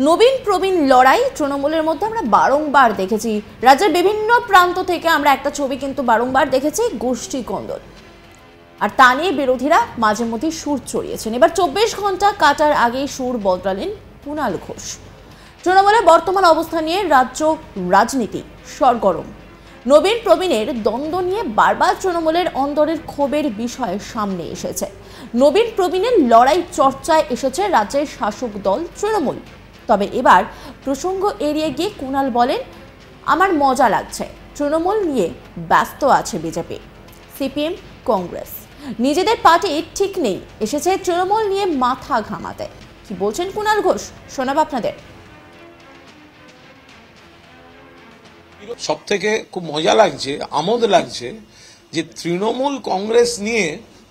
নবীন প্রবীণ লড়াই তৃণমূলের মধ্যে আমরা বারংবার দেখেছি। রাজ্যের বিভিন্ন প্রান্ত থেকে আমরা একটা ছবি কিন্তু বারংবার দেখেছি, গোষ্ঠী কন্দল। আর তা নিয়ে বিরোধীরা মাঝে মধ্যে সুর চড়িয়েছেন। এবার 24 ঘন্টা কাটার আগেই সুর বদলালেন কুণাল ঘোষ। তৃণমূলের বর্তমান অবস্থা নিয়ে রাজ্য রাজনীতি সরগরম। নবীন প্রবীণের দ্বন্দ্ব নিয়ে বারবার তৃণমূলের অন্দরের ক্ষোভের বিষয় সামনে এসেছে। নবীন প্রবীণের লড়াই চর্চায় এসেছে রাজ্যের শাসক দল তৃণমূল। তবে এবার প্রসঙ্গ এড়িয়ে গিয়ে কুণাল বলেন, আমার মজা লাগছে, তৃণমূল নিয়ে ব্যস্ত আছে বিজেপি, সিপিএম, কংগ্রেস। নিজেদের পার্টি ঠিক নেই, এসেছে তৃণমূল নিয়ে মাথা ঘামাতে। কি বলছেন কুণাল ঘোষ, শোনাব আপনাদের। সব থেকে খুব মজা লাগছে, আমোদ লাগছে যে তৃণমূল কংগ্রেস নিয়ে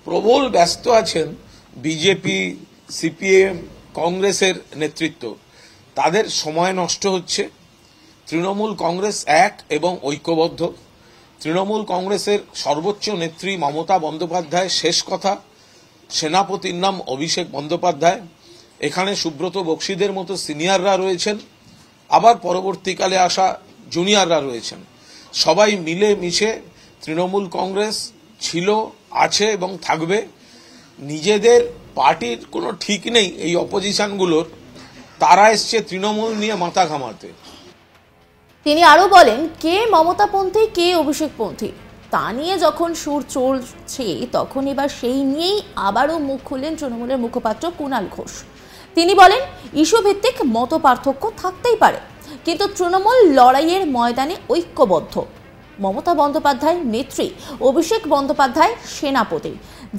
প্রবল ব্যস্ত আছেন বিজেপি, সিপিএম, কংগ্রেসের নেতৃত্ব। তাদের সময় নষ্ট হচ্ছে। তৃণমূল কংগ্রেস এক এবং ঐক্যবদ্ধ। তৃণমূল কংগ্রেসের সর্বোচ্চ নেত্রী মমতা বন্দ্যোপাধ্যায় শেষ কথা, সেনাপতির নাম অভিষেক বন্দ্যোপাধ্যায়, এখানে সুব্রত বক্সিদের মতো সিনিয়ররা রয়েছেন, আবার পরবর্তীকালে আসা জুনিয়ররা রয়েছেন। সবাই মিলে মিশে তৃণমূল কংগ্রেস ছিল, আছে এবং থাকবে। নিজেদের পার্টির কোনো ঠিক নেই এই অপোজিশনগুলোর, তারা এসছে তৃণমূল নিয়ে মাথা ঘামাতে। তিনি আরো বলেন, কে মমতাপন্থী কে অভিষেকপন্থী তা নিয়ে যখন সুর চলছে, তখন এবার সেই নিয়েই আবারও মুখ খুললেন তৃণমূলের মুখপাত্র কুণাল ঘোষ। তিনি বলেন, ইস্যু ভিত্তিক মত পার্থক্য থাকতেই পারে, কিন্তু তৃণমূল লড়াইয়ের ময়দানে ঐক্যবদ্ধ। মমতা বন্দ্যোপাধ্যায় নেত্রী, অভিষেক বন্দ্যোপাধ্যায় সেনাপতি,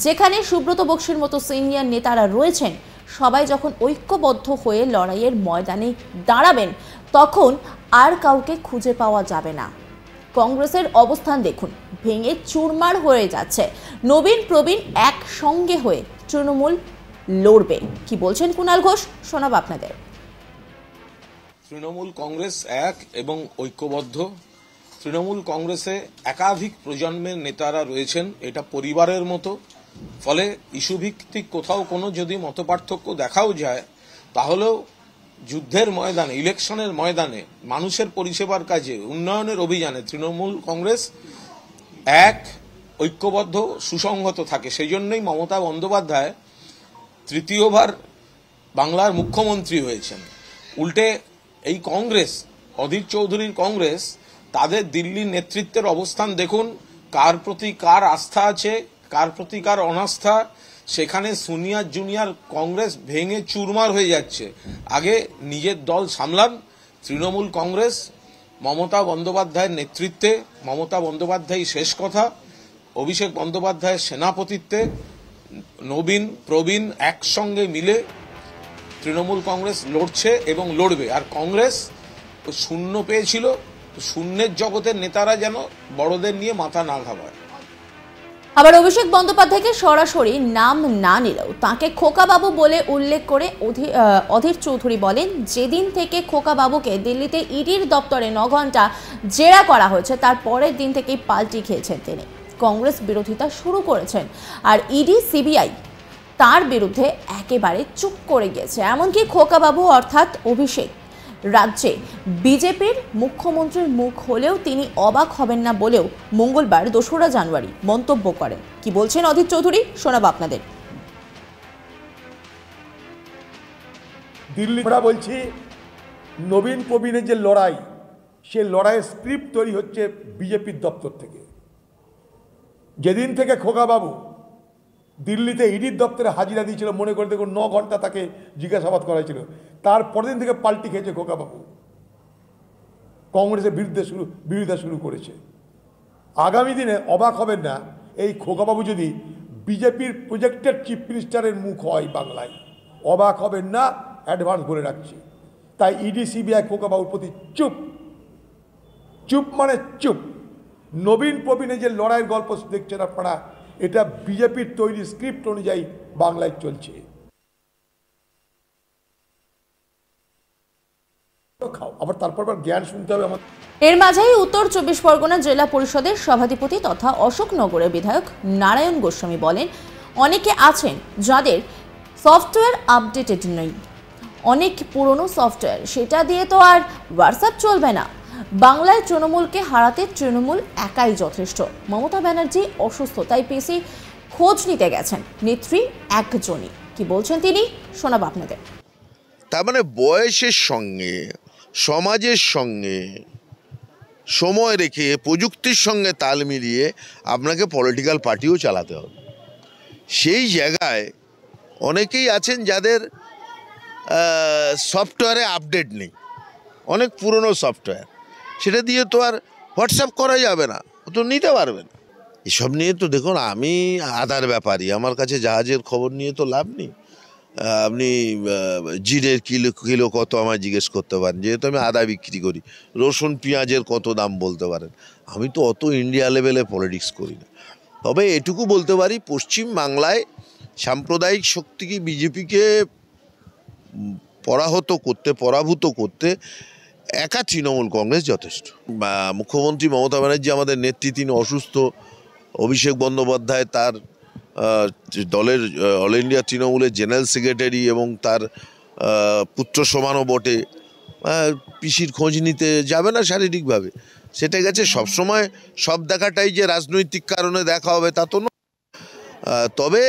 যেখানে সুব্রত বক্সির মতো সিনিয়র নেতারা রয়েছেন, সবাই যখন ঐক্যবদ্ধ হয়ে লড়াইয়ের ময়দানে দাঁড়াবেন, তখন আর কাউকে খুঁজে পাওয়া যাবে না। কংগ্রেসের অবস্থান দেখুন, ভেঙে চুরমার হয়ে যাচ্ছে। নবীন প্রবীণ একসঙ্গে হয়ে তৃণমূল লড়বে। কি বলছেন কুণাল ঘোষ, শোনাব আপনাদের। তৃণমূল কংগ্রেস এক এবং ঐক্যবদ্ধ। তৃণমূল কংগ্রেসে একাধিক প্রজন্মের নেতারা রয়েছেন, এটা পরিবারের মতো। ফলে ইস্যু ভিত্তিক কোথাও কোনো যদি মতপার্থক্য দেখাও যায়, তাহলেও যুদ্ধের ময়দানে, ইলেকশনের ময়দানে, মানুষের পরিষেবার কাজে, উন্নয়নের অভিযানে তৃণমূল কংগ্রেস এক, ঐক্যবদ্ধ, সুসংহত থাকে। সেই জন্যই মমতা বন্দ্যোপাধ্যায় তৃতীয়বার বাংলার মুখ্যমন্ত্রী হয়েছেন। উল্টে এই কংগ্রেস, অধীর চৌধুরীর কংগ্রেস, তাদের দিল্লির নেতৃত্বের অবস্থান দেখুন, কার প্রতি কার আস্থা আছে, কার প্রতি কার অনাস্থা। সেখানে সিনিয়র জুনিয়র কংগ্রেস ভেঙে চুরমার হয়ে যাচ্ছে। আগে নিজের দল সামলান। তৃণমূল কংগ্রেস মমতা বন্দ্যোপাধ্যায়ের নেতৃত্বে, মমতা বন্দ্যোপাধ্যায় শেষ কথা, অভিষেক বন্দ্যোপাধ্যায়ের সেনাপতিত্বে নবীন প্রবীণ একসঙ্গে মিলে তৃণমূল কংগ্রেস লড়ছে এবং লড়বে। আর কংগ্রেস শূন্য পেয়েছিল, শূন্যের জগতের নেতারা যেন বড়দের নিয়ে মাথা না ঘামায়। আবার অভিষেক বন্দ্যোপাধ্যায়কে সরাসরি নাম না নিলেও তাকে খোকাবাবু বলে উল্লেখ করে অধীর চৌধুরী বলেন, যেদিন থেকে খোকাবাবুকে দিল্লিতে ইডির দপ্তরে 9 ঘন্টা জেরা করা হয়েছে, তার পরের দিন থেকেই পাল্টি খেয়েছেন তিনি। কংগ্রেস বিরোধিতা শুরু করেছেন, আর ইডি, সিবিআই তার বিরুদ্ধে একেবারে চুপ করে গিয়েছে। এমনকি খোকাবাবু অর্থাৎ অভিষেক রাজ্যে বিজেপির মুখ্যমন্ত্রীর মুখ হলেও তিনি অবাক হবেন না বলেও মঙ্গলবার 2রা জানুয়ারি মন্তব্য করেন। কি বলছেন অধীর চৌধুরী, শোনাব আপনাদের। দিল্লি আমরা বলছি, নবীন প্রবীণের যে লড়াই, সে লড়াইয়ের স্ক্রিপ্ট তৈরি হচ্ছে বিজেপির দপ্তর থেকে। যেদিন থেকে খোকাবাবু দিল্লিতে ইডির দপ্তরে হাজিরা দিয়েছিল, মনে করে দেখুন 9 ঘন্টা তাকে জিজ্ঞাসাবাদ করা হয়েছিল, তার পরের দিন থেকে পাল্টি খেয়েছে খোকাবাবু, কংগ্রেসের বিরোধিতা শুরু করেছে। আগামী দিনে অবাক হবেন না, এই খোকাবাবু যদি বিজেপির প্রজেক্টেড চিফ মিনিস্টারের মুখ হয় বাংলায়, অবাক হবেন না, অ্যাডভান্স বলে রাখছি। তাই ইডি, সিবিআই খোকাবাবুর প্রতি চুপ, চুপ মানে চুপ। নবীন প্রবীণের যে লড়াইয়ের গল্প দেখছেন আপনারা, এটা বিজেপির তৈরি স্ক্রিপ্ট অনুযায়ী বাংলায় চলছে। আবার তারপর জ্ঞান শুনতে হবে আমার। এর মাঝেই উত্তর 24 পরগনা জেলা পরিষদের সভাধিপতি তথা অশোকনগরের বিধায়ক নারায়ণ গোস্বামী বলেন, অনেকে আছেন যাদের সফটওয়্যার আপডেটেড নেই, অনেক পুরনো সফটওয়্যার, সেটা দিয়ে তো আর হোয়াটসঅ্যাপ চলবে না। বাংলায় তৃণমূলকে হারাতে তৃণমূল একাই যথেষ্ট। মমতা ব্যানার্জি অসুস্থ, তাই পিসি খোঁজ নিতে গেছেন। নেত্রী একজনই, কি বলছেন তিনি শোনাব আপনাদের। তার মানে বয়সের সঙ্গে, সমাজের সঙ্গে সময় রেখে, প্রযুক্তির সঙ্গে তাল মিলিয়ে আপনাকে পলিটিক্যাল পার্টিও চালাতে হবে। সেই জায়গায় অনেকেই আছেন যাদের সফটওয়্যারে আপডেট নেই, অনেক পুরনো সফটওয়্যার, সেটা দিয়ে তো আর হোয়াটসঅ্যাপ করা যাবে না, তো নিতে পারবেন। এসব নিয়ে তো দেখুন, আমি আদার ব্যাপারই, আমার কাছে জাহাজের খবর নিয়ে তো লাভ নেই। আপনি জিরের কিলো কত আমায় জিজ্ঞেস করতে পারেন, যেহেতু আমি আদা বিক্রি করি। রসুন পেঁয়াজের কত দাম বলতে পারেন। আমি তো অত ইন্ডিয়া লেভেলে পলিটিক্স করি না। তবে এটুকু বলতে পারি, পশ্চিম বাংলায় সাম্প্রদায়িক শক্তিকে, বিজেপিকে পরাভূত করতে একা তৃণমূল কংগ্রেস যথেষ্ট। মুখ্যমন্ত্রী মমতা ব্যানার্জি আমাদের নেত্রী, তিনি অসুস্থ। অভিষেক বন্দ্যোপাধ্যায় তার দলের অল ইন্ডিয়া তৃণমূলের জেনারেল সেক্রেটারি এবং তার পুত্র সমানও বটে, পিসির খোঁজ নিতে যাবে না শারীরিকভাবে, সেটা গেছে। সবসময় সব দেখাটাই যে রাজনৈতিক কারণে দেখা হবে তা তো নয়। তবে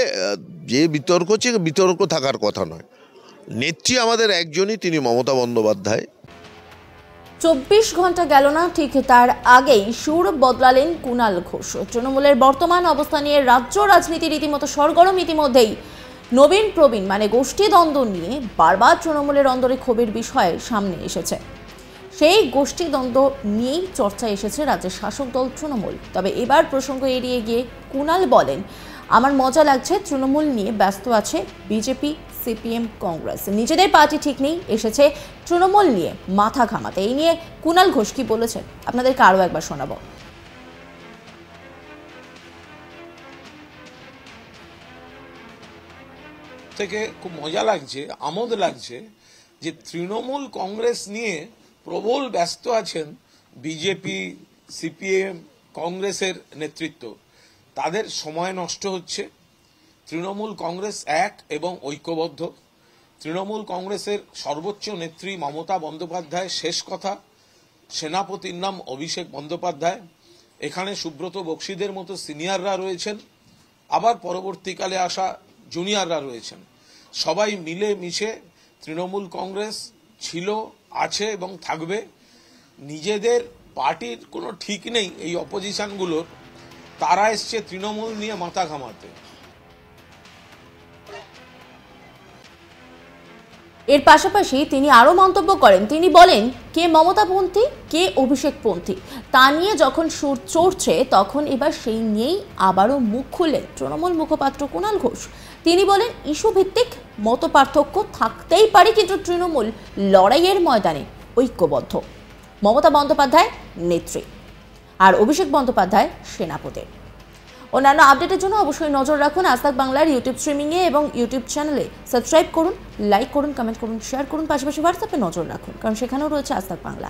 যে বিতর্ক থাকার কথা নয়। নেত্রী আমাদের একজনই, তিনি মমতা বন্দ্যোপাধ্যায়। 24 ঘন্টা গেল না, ঠিক তার আগেই সুর বদলালেন কুণাল ঘোষ। তৃণমূলের বর্তমান অবস্থা নিয়ে রাজ্য রাজনীতি রীতিমতো সরগরম। ইতিমধ্যেই নবীন প্রবীণ মানে গোষ্ঠী দ্বন্দ্ব নিয়ে বারবার তৃণমূলের অন্দরে ক্ষোভের বিষয় সামনে এসেছে। সেই গোষ্ঠী দ্বন্দ্ব নিয়েই চর্চা এসেছে রাজ্যের শাসক দল তৃণমূল। তবে এবার প্রসঙ্গ এড়িয়ে গিয়ে কুণাল বলেন, আমার মজা লাগছে, তৃণমূল নিয়ে ব্যস্ত আছে বিজেপি, সিপিএম, কংগ্রেস। নিজেদের পার্টি ঠিক নেই, এসেছে তৃণমূল নিয়ে মাথা ঘামাতে। এই নিয়ে কুণাল ঘোষ কি বলেছেন আপনাদেরকে আরও একবার শোনাবো। থেকে খুব মজা লাগছে, আমোদ লাগছে যে তৃণমূল কংগ্রেস নিয়ে প্রবল ব্যস্ত আছেন বিজেপি, সিপিএম, কংগ্রেসের নেতৃত্ব। তাদের সময় নষ্ট হচ্ছে। তৃণমূল কংগ্রেস এক এবং ঐক্যবদ্ধ। তৃণমূল কংগ্রেসের সর্বোচ্চ নেত্রী মমতা বন্দ্যোপাধ্যায় শেষ কথা, সেনাপতির নাম অভিষেক বন্দ্যোপাধ্যায়, এখানে সুব্রত বক্সিদের মতো সিনিয়ররা রয়েছেন, আবার পরবর্তীকালে আসা জুনিয়ররা রয়েছেন। সবাই মিলে মিশে তৃণমূল কংগ্রেস ছিল, আছে এবং থাকবে। নিজেদের পার্টির কোনো ঠিক নেই এই অপোজিশনগুলোর, তারা এসছে তৃণমূল নিয়ে মাথা ঘামাতে। এর পাশাপাশি তিনি আরও মন্তব্য করেন। তিনি বলেন, কে মমতাপন্থী, কে অভিষেকপন্থী তা নিয়ে যখন সুর চড়ছে, তখন এবার সেই নিয়েই আবারও মুখ খুললেন তৃণমূল মুখপাত্র কুণাল ঘোষ। তিনি বলেন, ইস্যু ভিত্তিক মত পার্থক্য থাকতেই পারে, কিন্তু তৃণমূল লড়াইয়ের ময়দানে ঐক্যবদ্ধ। মমতা বন্দ্যোপাধ্যায় নেত্রী আর অভিষেক বন্দ্যোপাধ্যায় সেনাপতি। অন্যান্য আপডেটের জন্য অবশ্যই নজর রাখুন আজ তাক বাংলার ইউটিউব স্ট্রিমিংয়ে এবং ইউটিউব চ্যানেলে। সাবস্ক্রাইব করুন, লাইক করুন, কমেন্ট করুন, শেয়ার করুন, পাশাপাশি হোয়াটসঅ্যাপে নজর রাখুন, কারণ সেখানেও রয়েছে আজ তাক বাংলা।